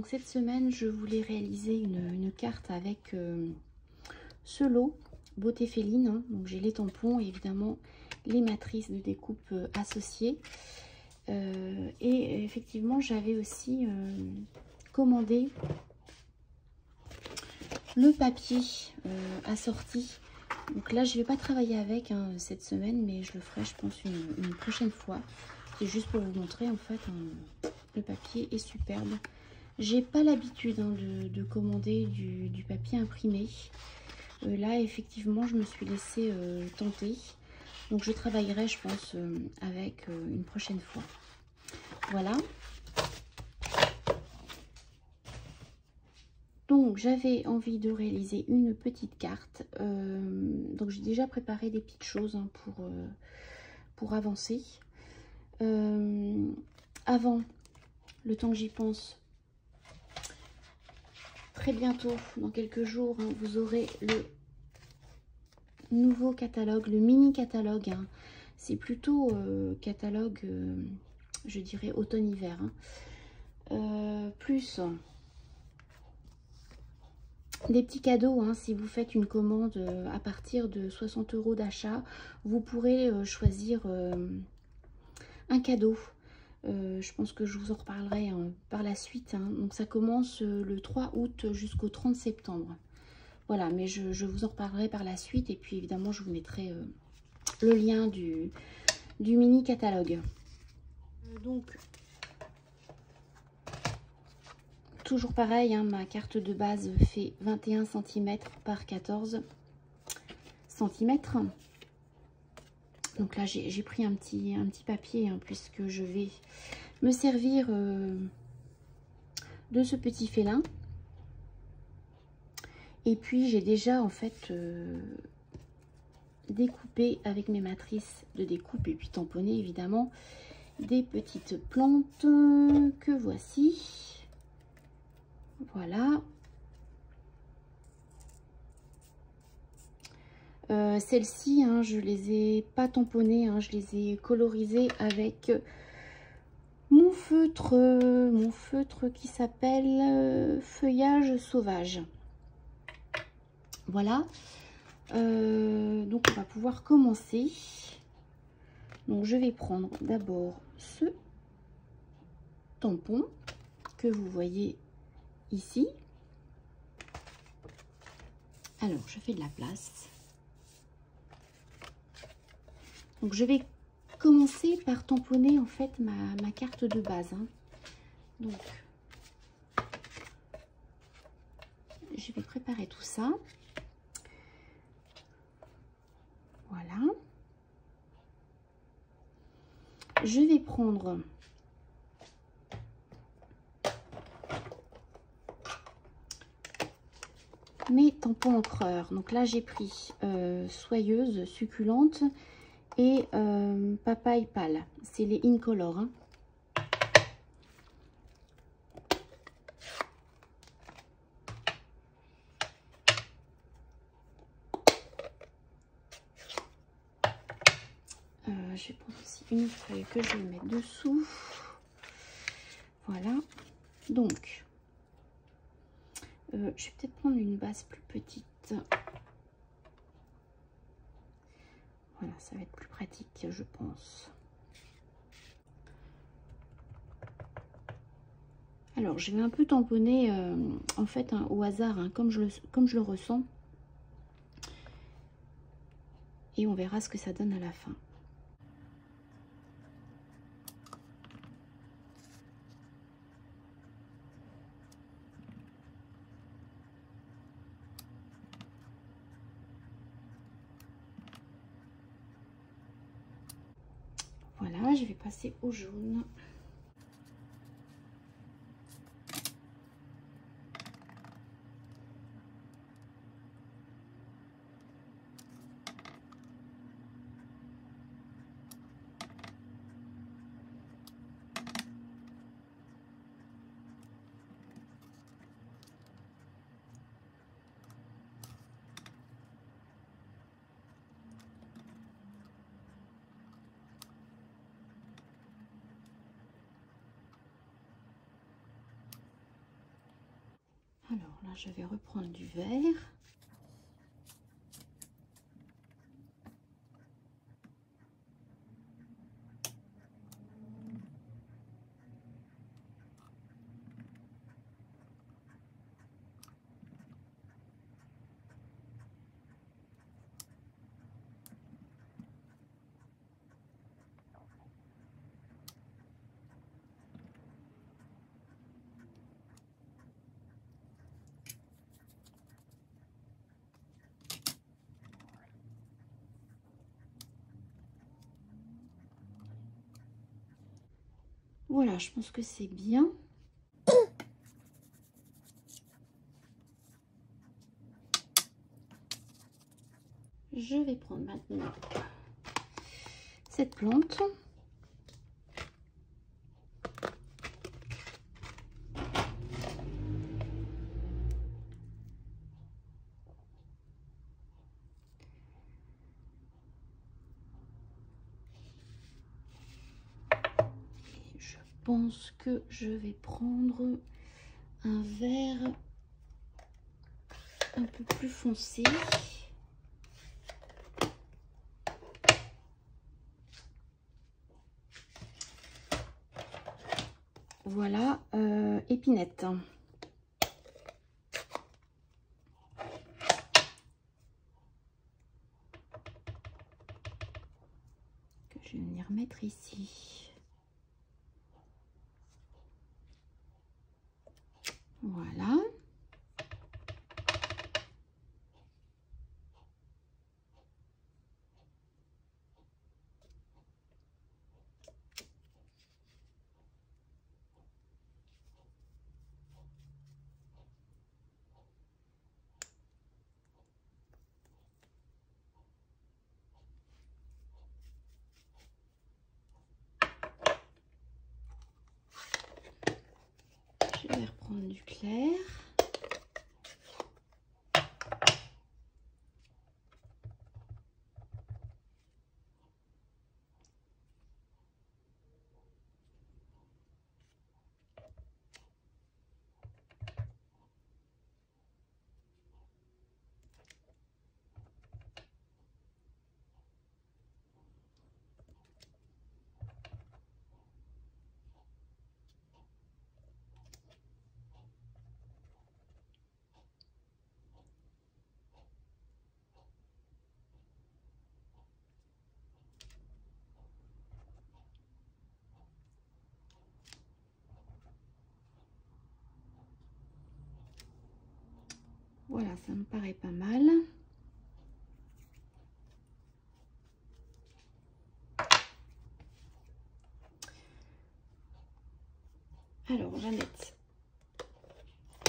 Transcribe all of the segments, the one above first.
Donc cette semaine, je voulais réaliser une carte avec ce lot beauté féline, hein. Donc j'ai les tampons et évidemment les matrices de découpe associées. Et effectivement, j'avais aussi commandé le papier assorti. Donc là, je vais pas travailler avec cette semaine, mais je le ferai, je pense, une prochaine fois. C'est juste pour vous montrer, en fait, le papier est superbe. J'ai pas l'habitude de commander du papier imprimé. Là, effectivement, je me suis laissée tenter. Donc, je travaillerai, je pense, avec une prochaine fois. Voilà. Donc, j'avais envie de réaliser une petite carte. Donc, j'ai déjà préparé des petites choses pour avancer. Avant, le temps que j'y pense, très bientôt, dans quelques jours, hein, vous aurez le nouveau catalogue, le mini catalogue. Hein. C'est plutôt catalogue, je dirais, automne-hiver. Hein. Plus des petits cadeaux, hein, si vous faites une commande à partir de 60 € d'achat, vous pourrez choisir un cadeau. Je pense que je vous en reparlerai par la suite. Hein. Donc ça commence le 3 août jusqu'au 30 septembre. Voilà, mais je vous en reparlerai par la suite. Et puis évidemment, je vous mettrai le lien du mini catalogue. Donc, toujours pareil, hein, ma carte de base fait 21 cm par 14 cm. Donc là, j'ai pris un petit papier, hein, puisque je vais me servir de ce petit félin. Et puis, j'ai déjà, en fait, découpé avec mes matrices de découpe et puis tamponné, évidemment, des petites plantes que voici. Voilà. Celles-ci, hein, je les ai pas tamponnées, hein, je les ai colorisées avec mon feutre qui s'appelle Feuillage Sauvage. Voilà. Donc on va pouvoir commencer. Donc je vais prendre d'abord ce tampon que vous voyez ici. Alors je fais de la place. Donc je vais commencer par tamponner en fait ma carte de base. Hein. Donc je vais préparer tout ça. Voilà. Je vais prendre mes tampons encreurs. Donc là j'ai pris soyeuse, succulente et papaye pâle. C'est les Incolor. Hein. Je vais prendre aussi une feuille que je vais mettre dessous. Voilà. Donc, je vais peut-être prendre une base plus petite. Voilà, ça va être plus pratique, je pense. Alors, je vais un peu tamponner, en fait, hein, au hasard, hein, comme je le ressens. Et on verra ce que ça donne à la fin. Voilà, je vais passer au jaune. Alors là, je vais reprendre du vert. Voilà, je pense que c'est bien. Je vais prendre maintenant cette plante. Je pense que je vais prendre un vert un peu plus foncé. Voilà, épinette. Que je vais venir mettre ici. Voilà. Je vais reprendre du clair. Voilà, ça me paraît pas mal. Alors, on va mettre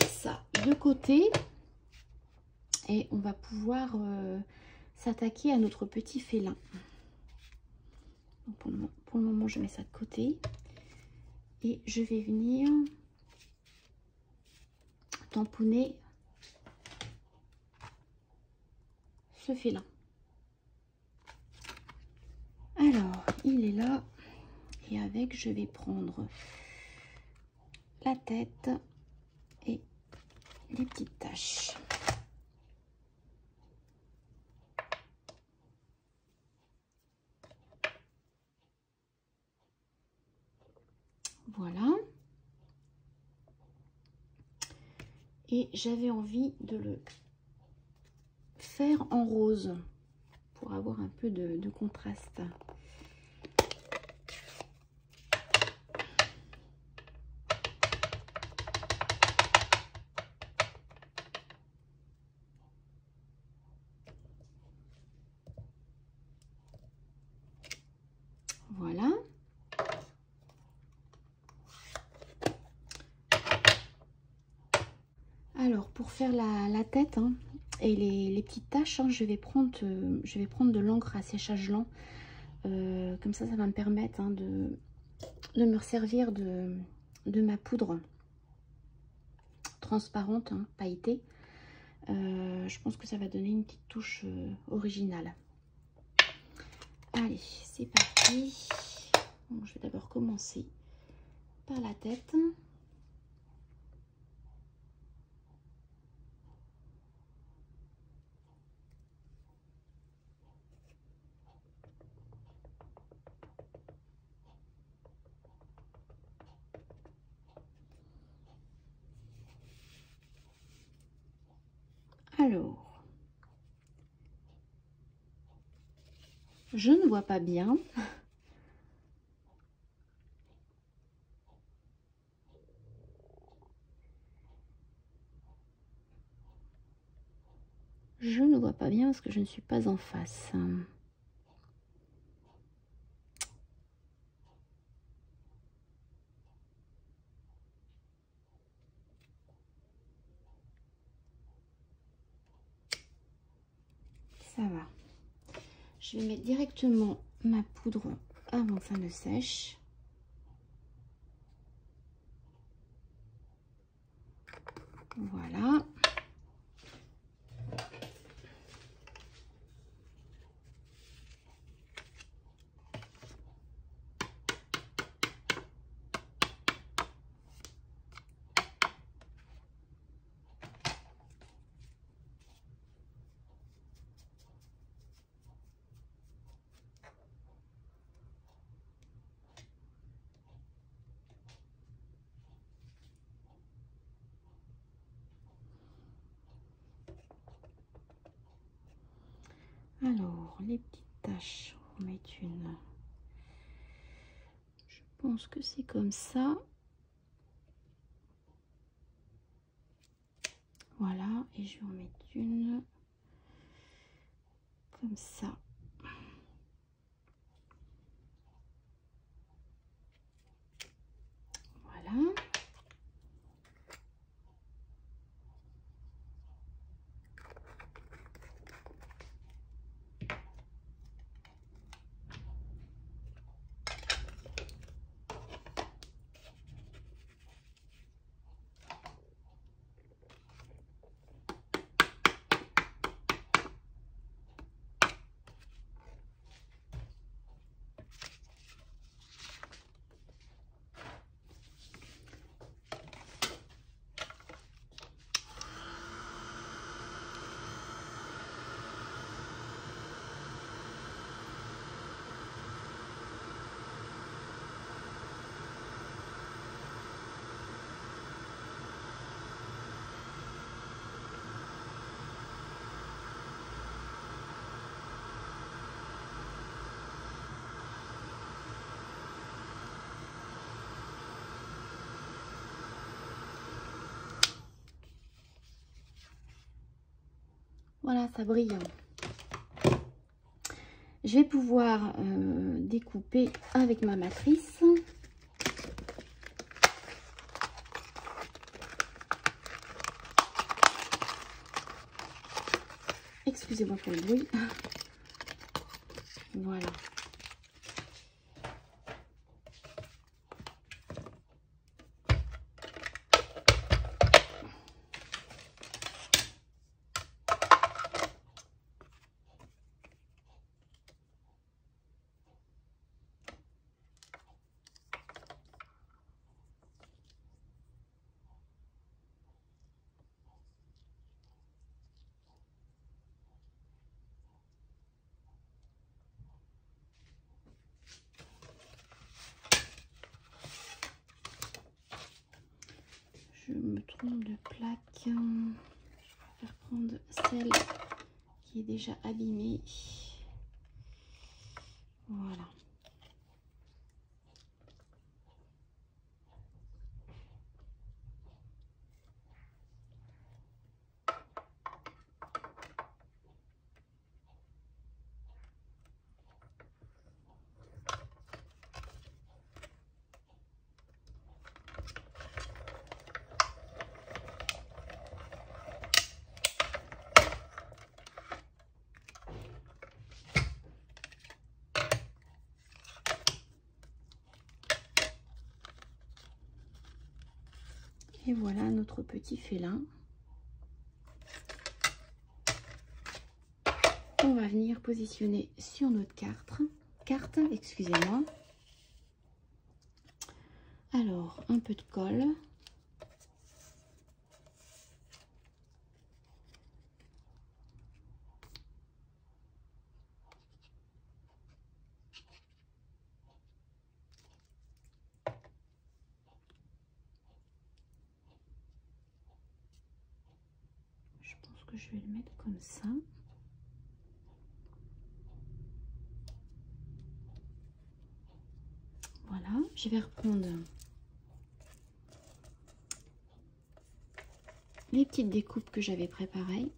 ça de côté et on va pouvoir s'attaquer à notre petit félin. Donc pour le moment, je mets ça de côté et je vais venir tamponner ce félin. Alors, il est là et avec, je vais prendre la tête et les petites taches. Voilà. Et j'avais envie de le faire en rose pour avoir un peu de contraste. Voilà. Alors pour faire la tête hein, et les petites taches, hein, je vais prendre de l'encre à séchage lent. Comme ça va me permettre hein, de me resservir de ma poudre transparente, hein, pailletée. Je pense que ça va donner une petite touche originale. Allez, c'est parti. Bon, je vais d'abord commencer par la tête. Alors, je ne vois pas bien. Je ne vois pas bien parce que je ne suis pas en face. Ça va. Je vais mettre directement ma poudre avant que ça ne sèche. Voilà. Alors, les petites taches, on va mettre une. Je pense que c'est comme ça. Voilà, et je vais en mettre une comme ça. Voilà. Voilà, ça brille. Je vais pouvoir découper avec ma matrice. Excusez-moi pour le bruit. Voilà. Je me trompe de plaque. Je préfère prendre celle qui est déjà abîmée. Voilà. Et voilà notre petit félin. On va venir positionner sur notre carte, excusez-moi. Alors, un peu de colle. Je pense que je vais le mettre comme ça. Voilà, je vais reprendre les petites découpes que j'avais préparées.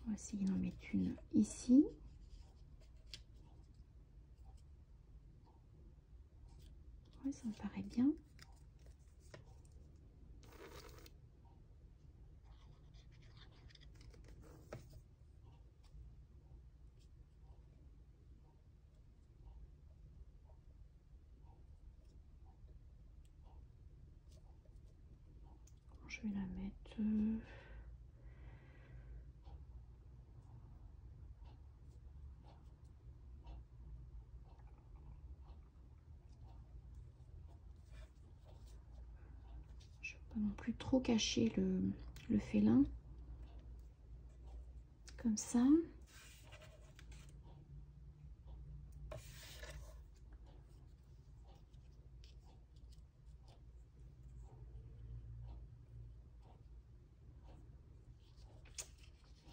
On va essayer d'en mettre une ici. Ouais, ça me paraît bien. Je vais la mettre... Je ne veux pas non plus trop cacher le félin. Comme ça.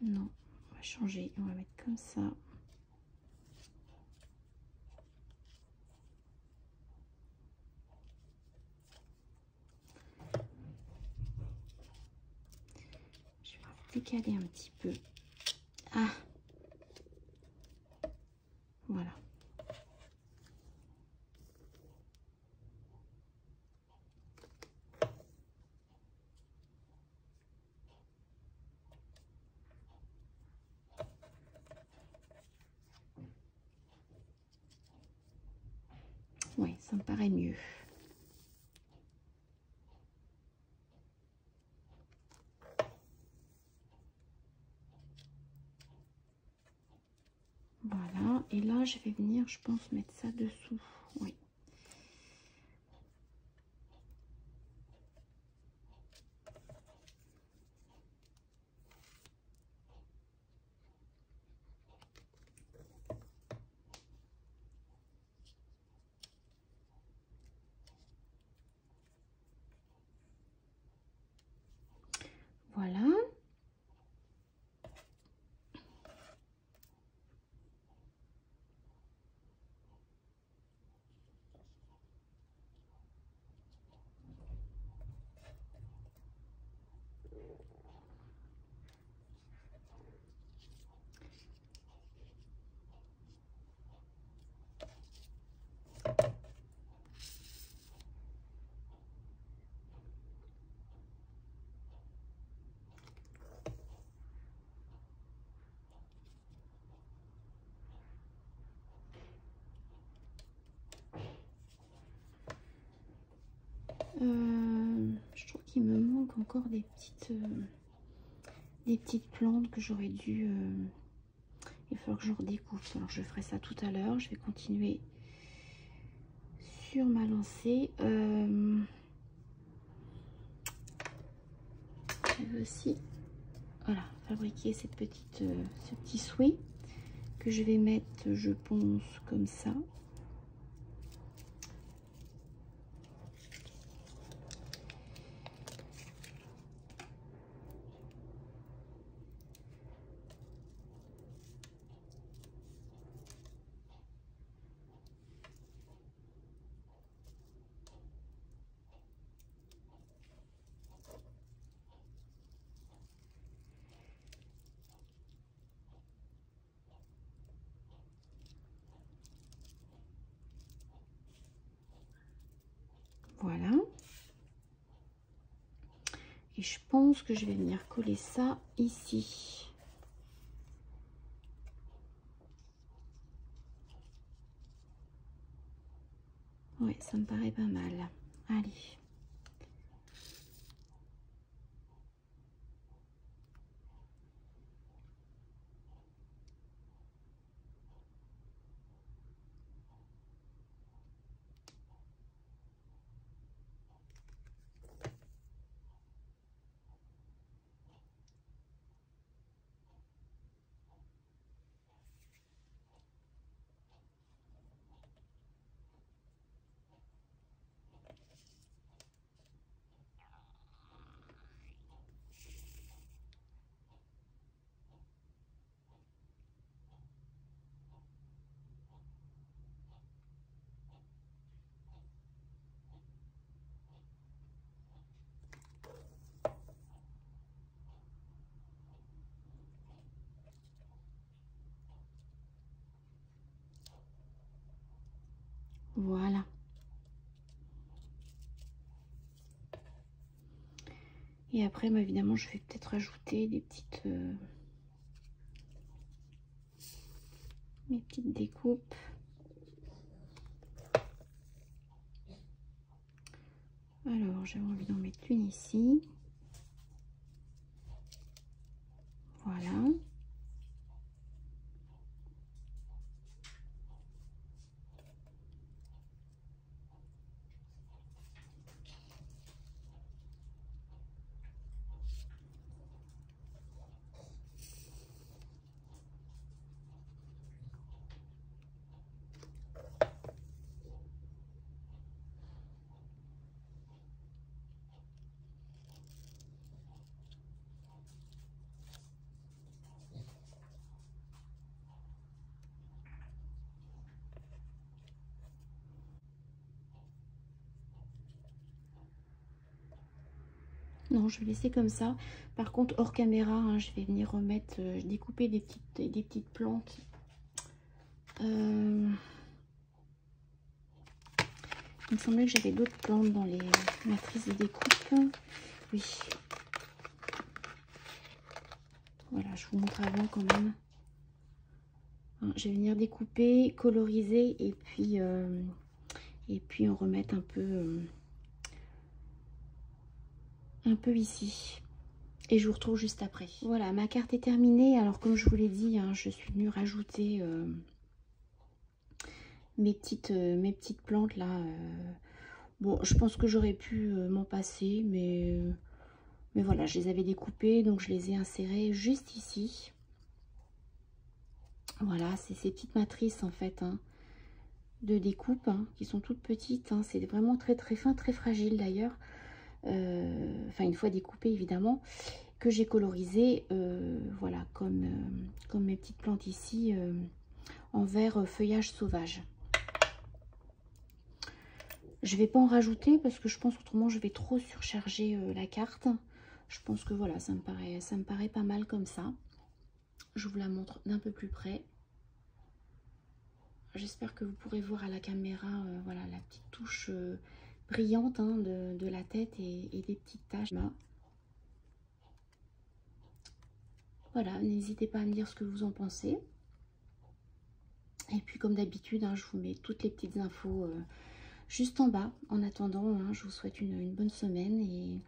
Non, on va changer. On va mettre comme ça. Je vais décaler un petit peu. Ah, voilà. Oui, ça me paraît mieux. Voilà, et là je vais venir, je pense, mettre ça dessous. Oui. Voilà. Je trouve qu'il me manque encore des petites plantes que j'aurais dû... il va falloir que je redécoupe. Alors je ferai ça tout à l'heure. Je vais continuer sur ma lancée. Je vais aussi, voilà, fabriquer cette petite, ce petit souhait que je vais mettre, je pense, comme ça. Voilà. Et je pense que je vais venir coller ça ici. Ouais, ça me paraît pas mal. Allez. Et après, bah, évidemment, je vais peut-être rajouter des mes petites découpes. Alors, j'avais envie d'en mettre une ici. Voilà. Non, je vais laisser comme ça. Par contre, hors caméra, hein, je vais venir remettre, découper des petites plantes. Il me semblait que j'avais d'autres plantes dans les matrices de découpe. Oui. Voilà, je vous montre avant quand même. Hein, je vais venir découper, coloriser et puis en remettre un peu ici. Et je vous retrouve juste après. Voilà, ma carte est terminée. Alors comme je vous l'ai dit, hein, je suis venue rajouter mes petites plantes là. Bon, je pense que j'aurais pu m'en passer, mais voilà, je les avais découpées, donc je les ai insérées juste ici. Voilà, c'est ces petites matrices en fait, hein, de découpe, hein, qui sont toutes petites. Hein. C'est vraiment très très fin, très fragile d'ailleurs. Enfin, une fois découpé évidemment, que j'ai colorisé, voilà, comme mes petites plantes ici, en vert feuillage sauvage. Je vais pas en rajouter parce que je pense autrement je vais trop surcharger la carte. Je pense que voilà, ça me paraît pas mal comme ça. Je vous la montre d'un peu plus près. J'espère que vous pourrez voir à la caméra, voilà, la petite touche brillante, hein, de la tête et des petites taches là. Voilà, n'hésitez pas à me dire ce que vous en pensez. Et puis comme d'habitude, hein, je vous mets toutes les petites infos juste en bas. En attendant, hein, je vous souhaite une bonne semaine. Et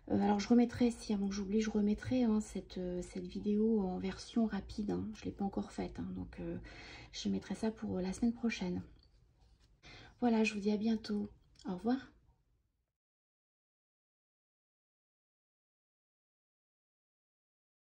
alors je remettrai, si avant que j'oublie, je remettrai, hein, cette vidéo en version rapide. Hein. Je ne l'ai pas encore faite, hein, donc je mettrai ça pour la semaine prochaine. Voilà, je vous dis à bientôt. Au revoir.